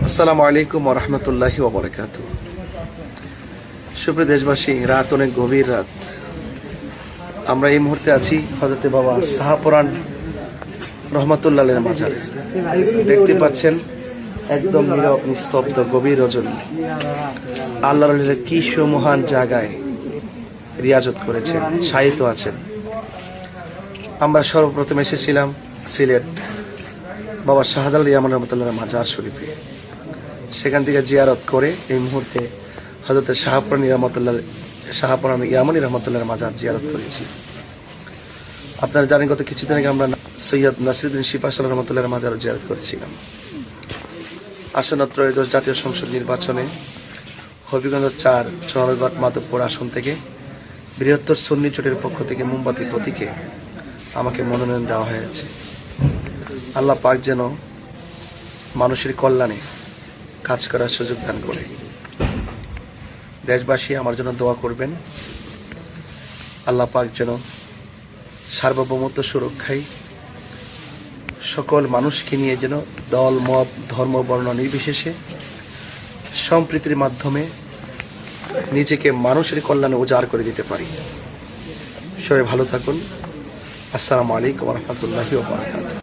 আসসালামু আলাইকুম ওয়া রাহমাতুল্লাহি ওয়া বারাকাতুহু। সুপ্রিয় দেশবাসী, রাত অনেক গভীর রাত। আমরা এই মুহূর্তে আছি হযরতে বাবা শাহপরান রহমাতুল্লাহ আলাইহির মাজারে। দেখতে পাচ্ছেন একদম নীরব নিস্তব্ধ গভীর রজনী। আল্লাহর লীলা কি সুমহান জায়গায় রিয়াজত করেছেন, শায়িত আছেন। আমরা সর্বপ্রথম এসেছিলাম সিলেট বাবা শাহজালাল ইয়ামান রহমাতুল্লাহ মাজার শরীফে। সেখান থেকে জিয়ারত করে এই মুহূর্তে হযরত শাহপরান ইয়ামানী রহমতুল্লাহর মাজার জিয়ারত করেছি। আপনারা জানেন গত কিছুদিন আগে আমরা সৈয়দ নাসিরুদ্দিন সিপাহসালাহ রহমতুল্লাহর মাজার জিয়ারত করেছিলাম। আসন্ন ত্রয়োদশ জাতীয় সংসদ নির্বাচনে হবিগঞ্জ 4 চৌরানবাগ মাধবপুর আসন থেকে বৃহত্তর সুন্নি জোটের পক্ষ থেকে মোমবাতি প্রতীকে আমাকে মনোনয়ন দেওয়া হয়েছে। আল্লাহ পাক যেন মানুষের কল্যাণে কাজ করার সুযোগ দান করে। দেশবাসী আমার জন্য দোয়া করবেন। আল্লাহ পাক যেন সার্বভৌমত্ব সুরক্ষায় সকল মানুষকে নিয়ে যেন দল মত ধর্ম বর্ণ নির্বিশেষে সম্প্রীতির মাধ্যমে নিজেকে মানুষের কল্যাণে উজাড় করে দিতে পারি। সবাই ভালো থাকুন। আসসালামু আলাইকুম ওয়া রাহমাতুল্লাহি ওয়া বারাকাতুহু।